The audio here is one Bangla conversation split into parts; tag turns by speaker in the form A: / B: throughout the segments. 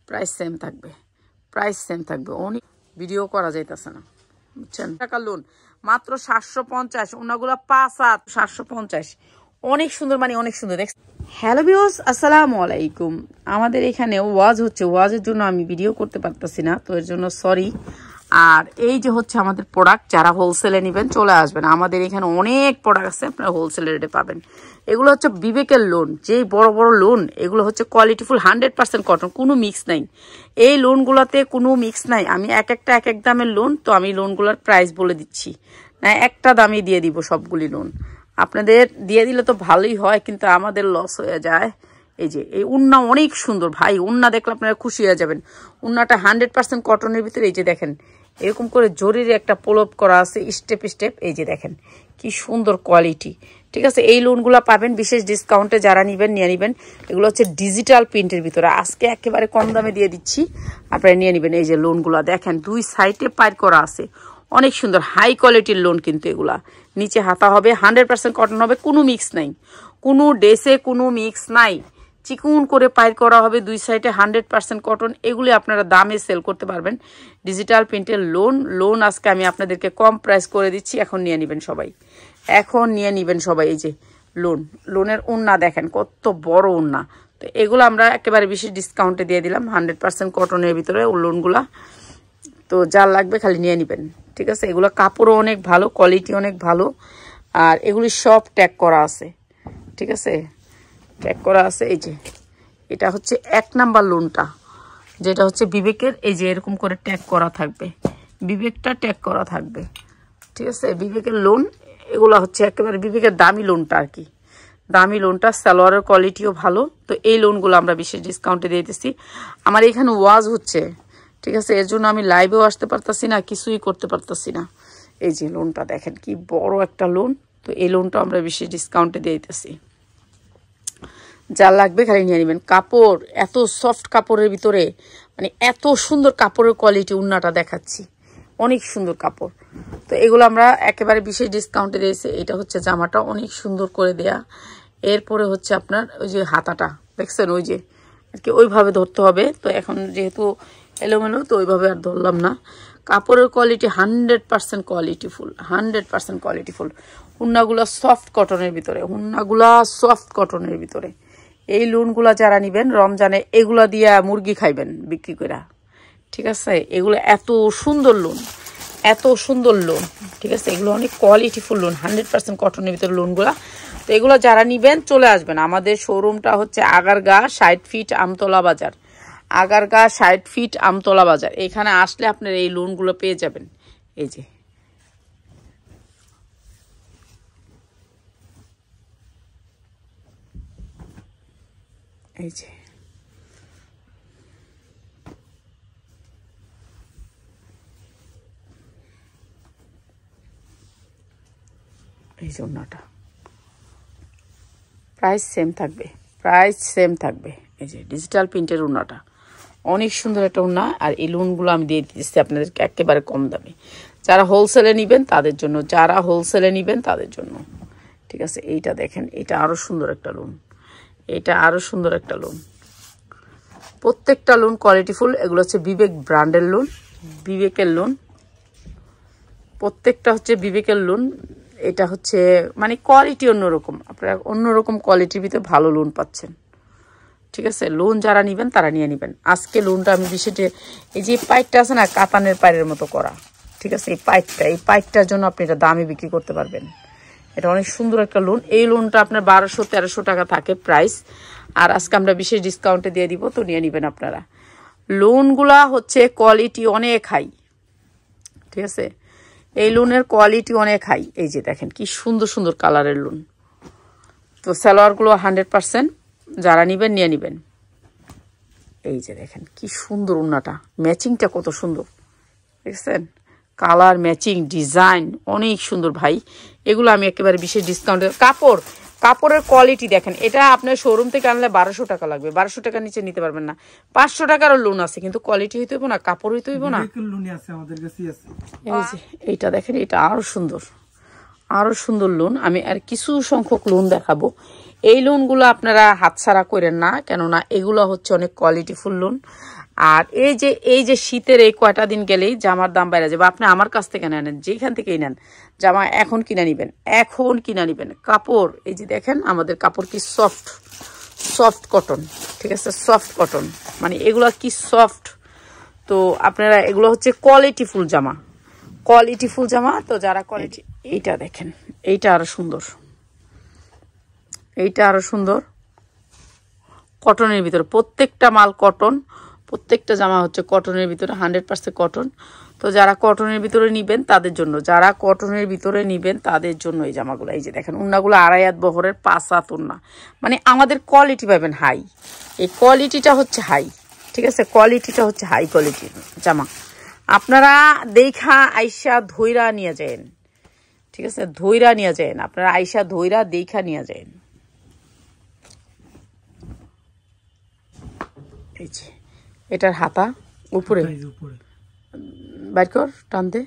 A: প্রাইস সেম থাকবে, প্রাইস সেম থাকবে। অনেক ভিডিও করা যাইতেছে না, বুঝছেন? টাকা লোন মাত্র 750, ওনাগুলো 5 750, অনেক সুন্দর, মানে অনেক সুন্দর। হ্যালো ভিউয়ার্স, আসসালামু আলাইকুম। আমাদের এখানে ওয়াজ হচ্ছে, ওয়াজের জন্য আমি ভিডিও করতে পারতেছি না, তো এর জন্য সরি। আর এই যে হচ্ছে আমাদের প্রোডাক্ট, যারা হোলসেলে নেবেন চলে আসবেন, আমাদের এখানে অনেক প্রোডাক্ট আছে, আপনারা হোলসেল রেটে পাবেন। এগুলো হচ্ছে বিবেকের লোন, যেই বড় বড় লোন, এগুলো হচ্ছে কোয়ালিটিফুল 100% কটন, কোনো মিক্স নাই। এই লোনগুলোতে কোনো মিক্স নাই। আমি এক এক দামের লোন, তো আমি লোনগুলোর প্রাইস বলে দিচ্ছি না, একটা দামই দিয়ে দিব সবগুলি লোন। আপনাদের দিয়ে দিলে তো ভালোই হয়, কিন্তু আমাদের লস হয়ে যায়। এই যে এই উন্না অনেক সুন্দর ভাই, উন্না দেখলে আপনারা খুশি হয়ে যাবেন। উন্নাটা 100% কটনের ভিতরে, এই যে দেখেন এরকম করে জরির একটা পোলপ করা আছে, স্টেপ স্টেপ। এই যে দেখেন কি সুন্দর কোয়ালিটি, ঠিক আছে? এই লোনগুলো পাবেন বিশেষ ডিসকাউন্টে, যারা নিবেন নিয়ে নিবেন। এগুলো হচ্ছে ডিজিটাল প্রিন্টের ভিতরে, আজকে একেবারে কম দামে দিয়ে দিচ্ছি, আপনারা নিয়ে নিবেন। এই যে লোনগুলো দেখেন, দুই সাইডে পার করা আছে, অনেক সুন্দর হাই কোয়ালিটির লোন। কিন্তু এগুলা নিচে হাতা হবে, 100% কটন হবে, কোনো মিক্স নাই, কোনো ড্রেসে কোনো মিক্স নাই। চিকুন করে পাইর করা হবে, দুই সাইডে 100% কটন। এগুলি আপনারা দামে সেল করতে পারবেন। ডিজিটাল প্রিন্টের লোন আজকে আমি আপনাদেরকে কম প্রাইস করে দিচ্ছি, এখন নিয়ে নেবেন সবাই, এখন নিয়ে নেবেন সবাই। এই যে লোনের উন্না দেখেন কত বড় উন্না। তো এগুলো আমরা একেবারে বিশেষ ডিসকাউন্টে দিয়ে দিলাম, 100% কটনের ভিতরে ও লোনগুলা। তো যার লাগবে খালি নিয়ে নেবেন, ঠিক আছে? এগুলো কাপড়ও অনেক ভালো, কোয়ালিটি অনেক ভালো, আর এগুলি সব ট্যাগ করা আছে, ঠিক আছে? ট্যাগ করা আছে। এই যে এটা হচ্ছে 1 নাম্বার লোনটা, যেটা হচ্ছে বিবেকের। এই যে এরকম করে ট্যাগ করা থাকবে, বিবেকটা ট্যাগ করা থাকবে, ঠিক আছে? বিবেকের লোন এগুলো হচ্ছে একেবারে বিবেকের দামি লোনটা আর কি, দামি লোনটা। সালোয়ারের কোয়ালিটিও ভালো। তো এই লোনগুলো আমরা বিশেষ ডিসকাউন্টে দিয়ে দিচ্ছি। আমার এখানে ওয়াজ হচ্ছে, ঠিক আছে? এর জন্য আমি লাইভেও আসতে পারতাছি না, কিছুই করতে পারতাছি না। এই যে লোনটা দেখেন কি বড় একটা লোন। তো এই লোনটা আমরা বিশেষ ডিসকাউন্টে দিয়ে দিতেছি, যা লাগবে খালি নিয়ে নেবেন। কাপড় এত সফট, কাপড়ের ভিতরে মানে এত সুন্দর কাপড়ের কোয়ালিটি, উন্নাটা দেখাচ্ছি, অনেক সুন্দর কাপড়। তো এগুলো আমরা একেবারে বিশেষ ডিসকাউন্টে দিয়েছি। এটা হচ্ছে জামাটা অনেক সুন্দর করে দেয়া। এরপরে হচ্ছে আপনার ওই যে হাতাটা দেখছেন, ওই যে আর কি ওইভাবে ধরতে হবে। তো এখন যেহেতু এলোমেলো, তো ওইভাবে আর ধরলাম না। কাপড়ের কোয়ালিটি 100% কোয়ালিটিফুল, 100% কোয়ালিটিফুল। উন্নাগুলা সফট কটনের ভিতরে, উন্নাগুলা সফট কটনের ভিতরে। এই লোনগুলা যারা নিবেন রমজানে, এগুলা দিয়া মুরগি খাইবেন বিক্রি করে, ঠিক আছে? এগুলো এত সুন্দর লোন, এত সুন্দর লোন, ঠিক আছে? এগুলো অনেক কোয়ালিটিফুল লোন, 100% কটনের ভিতরে লোনগুলা। তো এগুলো যারা নিবেন চলে আসবেন। আমাদের শোরুমটা হচ্ছে আগারগাঁ 60 ফিট আমতলা বাজার, আগারগাঁ 60 ফিট আমতলা বাজার। এখানে আসলে আপনার এই লোনগুলো পেয়ে যাবেন। এই যে এই যে এই যে ওন্নাটা, প্রাইস সেম থাকবে, প্রাইস সেম থাকবে। এই যে ডিজিটাল প্রিন্টের ওন্নাটা অনেক সুন্দর একটা ওন্না। আর এই লোনগুলো আমি দিয়ে দিচ্ছি আপনাদেরকে একেবারে কম দামে, যারা হোলসেলে নেবেন তাদের জন্য, যারা হোলসেলে নেবেন তাদের জন্য, ঠিক আছে? এইটা দেখেন, এটা আরো সুন্দর একটা লোন, এটা আরো সুন্দর একটা লোন। প্রত্যেকটা লোন কোয়ালিটিফুল। এগুলো হচ্ছে বিবেক ব্র্যান্ডের লোন, বিবেকের লোন, প্রত্যেকটা হচ্ছে বিবেকের লোন। এটা হচ্ছে মানে কোয়ালিটি অন্যরকম, আপনারা অন্যরকম কোয়ালিটির ভিতরে ভালো লোন পাচ্ছেন, ঠিক আছে? লোন যারা নেবেন তারা নিয়ে নেবেন। আজকে লোনটা আমি বিশেষ, এই যে পাইপটা আছে না, কাতানের পায়ের মতো করা, ঠিক আছে? এই পাইপটার জন্য আপনি এটা দামে বিক্রি করতে পারবেন। এটা অনেক সুন্দর একটা লোন। এই লোনটা আপনার 1200-1300 টাকা থাকে প্রাইস, আর আজকে আমরা বিশেষ ডিসকাউন্টে দিয়ে দিব, তো নিয়ে নেবেন আপনারা। লোনগুলা হচ্ছে কোয়ালিটি অনেক হাই, ঠিক আছে? এই লোনের কোয়ালিটি অনেক হাই। এই যে দেখেন কি সুন্দর সুন্দর কালারের লোন। তো সালোয়ারগুলো 100%, যারা নেবেন নিয়ে নেবেন। এই যে দেখেন কি সুন্দর উন্নাটা, ম্যাচিংটা কত সুন্দর দেখছেন, কালার ম্যাচিং, ডিজাইন অনেক সুন্দর ভাই। এগুলো আমি একেবারে বিশেষ ডিসকাউন্টে। কাপড়ের কোয়ালিটি দেখেন, এটা আপনার শোরুম থেকে আনলে 1200 টাকা লাগবে, 1200 টাকার নিচে নিতে পারবেন না। 500 টাকারও লোন আছে, কিন্তু কোয়ালিটি হইতে হইব না, কাপড় হইতে হইব না। এই যে এইটা দেখেন, এটা আরো সুন্দর, আরো সুন্দর লোন। আমি আর কিছু সংখ্যক লোন দেখাবো। এই লোনগুলো আপনারা হাতছাড়া করেন না, কেননা এগুলো হচ্ছে অনেক কোয়ালিটিফুল লোন। আর এই যে শীতের এই কয়টা দিন গেলেই জামার দাম বেড়ে যাবে। আপনি আমার কাছ থেকে নেন, যেখান থেকেই নেন, জামা এখন কিনে নিবেন। কাপড় এই যে দেখেন, আমাদের কাপড় কি সফট কটন, ঠিক আছে, সফট কটন, মানে এগুলো কি সফট। তো আপনারা এগুলো হচ্ছে কোয়ালিটিফুল জামা। তো যারা কোয়ালিটি, এইটা দেখেন, এইটা আরো সুন্দর, কটনের ভিতরে, প্রত্যেকটা মাল কটন, প্রত্যেকটা জামা হচ্ছে কটনের ভিতরে, 100% কটন। তো যারা কটনের ভিতরে নিবেন তাদের জন্য, এই জামাগুলো। এই যে দেখেন, উন্নাগুলো 2.5 হাত বহরের, 5 হাত উন্না, মানে আমাদের কোয়ালিটি পাবেন হাই। এই কোয়ালিটিটা হচ্ছে হাই, ঠিক আছে, কোয়ালিটিটা হচ্ছে হাই কোয়ালিটির জামা। আপনারা দেখা আইসা ধইরা নিয়ে যান, ঠিক আছে, আপনারা আইসা ধইরা দেখা নিয়ে যান। এই যে এটার হাতা উপরে বাইর কর, টান দে।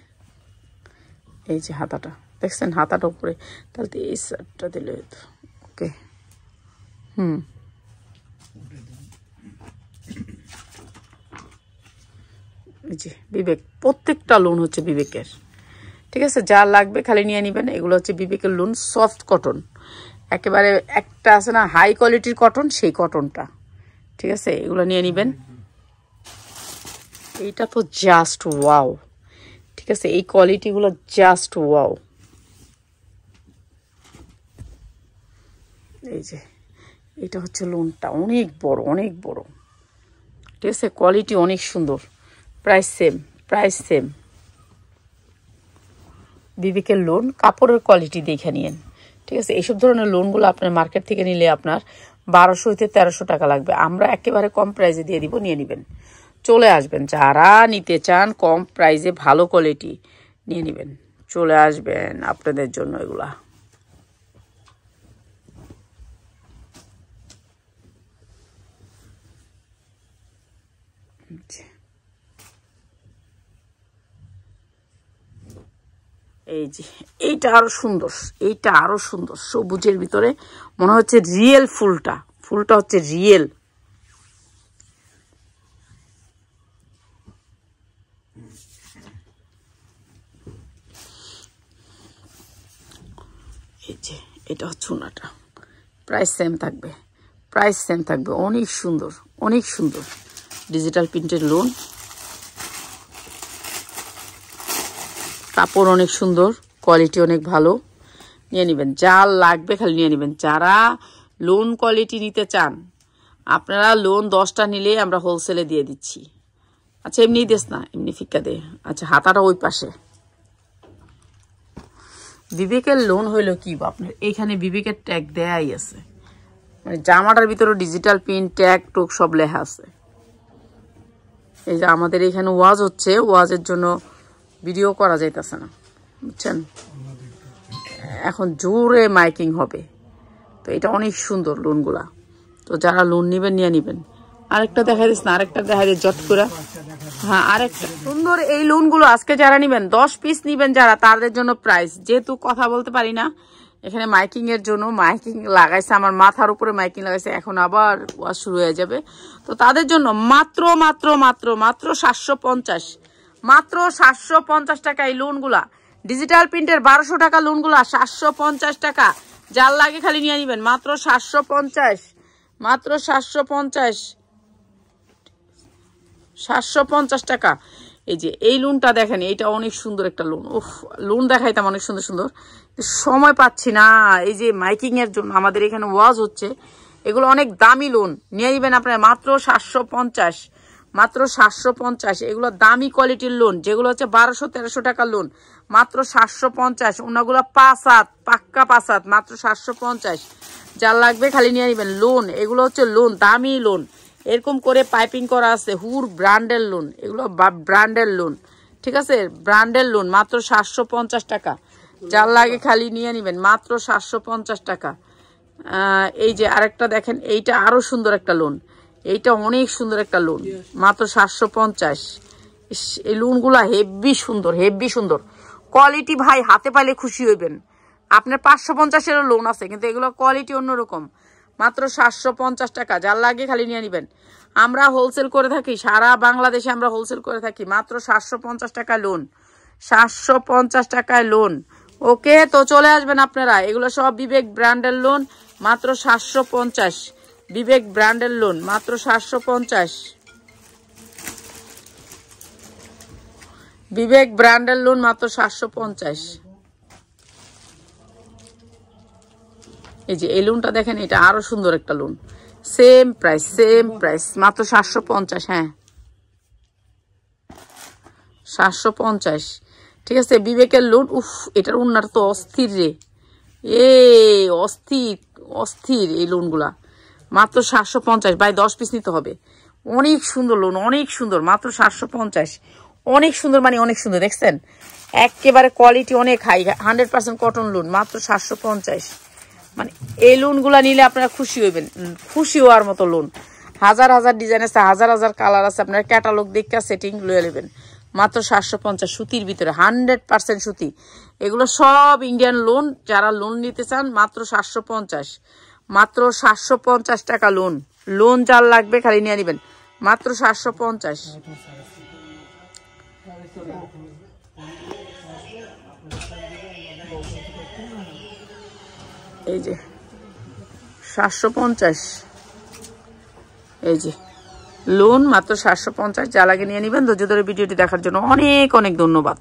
A: এই যে হাতাটা দেখছেন, হাতাটা উপরে, তাহলে এই শার্টটা দিলে হতো। ওকে, এই যে বিবেক, প্রত্যেকটা লোন হচ্ছে বিবেকের, ঠিক আছে। যা লাগবে খালি নিয়ে নিবেন। এগুলো হচ্ছে বিবেকের লোন, সফট কটন, একেবারে একটা আছে না হাই কোয়ালিটির কটন, সেই কটনটা, ঠিক আছে, এগুলো নিয়ে নিবেন। এইটা তো জাস্ট ওয়াও, ঠিক আছে, এই কোয়ালিটিগুলো জাস্ট ওয়াও। এই যে এটা হচ্ছে লোনটা, অনেক বড়, ঠিক আছে, কোয়ালিটি অনেক সুন্দর, প্রাইস সেম। বিবেকের লোন, কাপড়ের কোয়ালিটি দেখে নিন, ঠিক আছে। এইসব ধরনের লোনগুলো আপনার মার্কেট থেকে নিলে আপনার 1200 হইতে 1300 টাকা লাগবে। আমরা একেবারে কম প্রাইসে দিয়ে দিব, নিয়ে নেবেন, চলে আসবেন। যারা নিতে চান কম প্রাইসে ভালো কোয়ালিটি নিয়ে নেবেন, চলে আসবেন, আপনাদের জন্য এগুলা। এই যে এইটা আরো সুন্দর, সবুজের ভিতরে মনে হচ্ছে রিয়েল, ফুলটা হচ্ছে রিয়েল। এই যে এটা হচ্ছে ওনাটা, প্রাইস সেম থাকবে, অনেক সুন্দর ডিজিটাল প্রিন্টের লোন, কাপড় অনেক সুন্দর, কোয়ালিটি অনেক ভালো, নিয়ে নেবেন। যা লাগবে খালি নিয়ে নেবেন। যারা লোন কোয়ালিটি নিতে চান, আপনারা লোন 10টা নিলে আমরা হোলসেলে দিয়ে দিচ্ছি। আচ্ছা, এমনি দেস না, এমনি ফিক্কা দে। আচ্ছা, হাতাটা ওই পাশে। বিবেকের লোন হইলো কি, আপনার এখানে বিবেকের ট্যাগ দেয়াই আছে, মানে জামাটার ভিতরে ডিজিটাল প্রিন্ট, ট্যাগ টুক সব লেখা আছে। এই যে আমাদের এখানে ওয়াজ হচ্ছে, ওয়াজের জন্য ভিডিও করা যাইতেছে না, বুঝছেন, এখন জোরে মাইকিং হবে। তো এটা অনেক সুন্দর লোনগুলা। তো যারা লোন নিবেন নিয়ে নিবেন। আরেকটা দেখা দিস না, আরেকটা দেখা দিস জট করে। হ্যাঁ, আরেকটা সুন্দর এই লোনগুলো আজকে যারা নিবেন, 10 পিস নিবেন যারা, তাদের জন্য প্রাইস, যেহেতু কথা বলতে পারি না, এখানে মাইকিং এর জন্য মাইকিং লাগাইছে, আমার মাথার উপরে মাইকিং লাগাইছে, এখন আবার ওয়াজ শুরু হয়ে যাবে। তো তাদের জন্য মাত্র 750, মাত্র 750 টাকা এই লোনগুলা, ডিজিটাল প্রিন্টের 1200 টাকা লোনগুলা 750 টাকা। যার লাগে খালি নিয়ে নিবেন, মাত্র 750 টাকা। এই যে এই লোনটা দেখেন, এইটা অনেক সুন্দর একটা লোন। লোন দেখাইতাম অনেক সুন্দর, সময় পাচ্ছি না, এই যে মাইকিং এর জন্য আমাদের এখানে ওয়াজ হচ্ছে। এগুলো অনেক দামি লোন, নিয়ে নিবেন আপনার মাত্র 750, এগুলো দামি কোয়ালিটির লোন, যেগুলো হচ্ছে 1200-1300 টাকার লোন, মাত্র 750। ওনাগুলো 5 হাত, পাক্কা 5 হাত, মাত্র 750। যার লাগবে খালি নিয়ে নিবেন। লোন এগুলো হচ্ছে লোন, দামি লোন, এরকম করে পাইপিং করা আছে, হুর ব্র্যান্ডের লোন, এগুলো ব্র্যান্ডের লোন, ঠিক আছে, ব্র্যান্ডের লোন, মাত্র 750 টাকা। যার লাগে খালি নিয়ে নিবেন, মাত্র 750 টাকা। এই যে আরেকটা দেখেন, এইটা আরো সুন্দর একটা লোন, এইটা অনেক সুন্দর একটা লোন, মাত্র 750। এই লোনগুলা হেভি সুন্দর কোয়ালিটি, ভাই হাতে পাইলে খুশি হইবেন। আপনার 550-এরও লোন আছে, কিন্তু এগুলো কোয়ালিটি অন্যরকম। মাত্র 750 টাকা, যার লাগে খালি নিয়ে নেবেন। আমরা হোলসেল করে থাকি, সারা বাংলাদেশে আমরা হোলসেল করে থাকি। মাত্র 750 টাকায় লোন, 750 টাকায় লোন। ওকে, তো চলে আসবেন আপনারা। এগুলো সব বিবেক ব্র্যান্ডের লোন, মাত্র 750। বিবেক ব্র্যান্ডের লোন মাত্র 750। বিবেক ব্র্যান্ডের লোন মাত্র 750। এই যে এই লোনটা দেখেন, এটা আরো সুন্দর একটা লোন, সেম প্রাইস মাত্র 750। হ্যাঁ 750, ঠিক আছে। বিবেকের লোন, উফ এটার উন্নার তো অস্থির রে, অস্থির এই লোনগুলা। মাত্র 750 বাই 10 পিস নিতে হবে। অনেক সুন্দর লোন, অনেক সুন্দর, মাত্র 750। অনেক সুন্দর মানে অনেক সুন্দর, দেখছেন একেবারে কোয়ালিটি অনেক হাই, 100% কটন লোন, মাত্র 750। মানে এই লোনগুলা নিলে আপনারা খুশি হইবেন, খুশি হওয়ার মতো লোন। হাজার হাজার ডিজাইন আছে, হাজার হাজার কালার আছে, আপনার ক্যাটালগ দেখে সেটিং লয়ে নেবেন। মাত্র 750, সুতির ভিতরে 100% সুতি। এগুলো সব ইন্ডিয়ান লোন, যারা লোন নিতে চান মাত্র 750। মাত্র 750 টাকা লোন। লোন যার লাগবে খালি নিয়ে নেবেন, মাত্র 750। এই যে 750, এই যে লোন মাত্র 750, যা লাগে নিয়ে নেবেন। ধৈর্য ধরে ভিডিওটি দেখার জন্য অনেক অনেক ধন্যবাদ।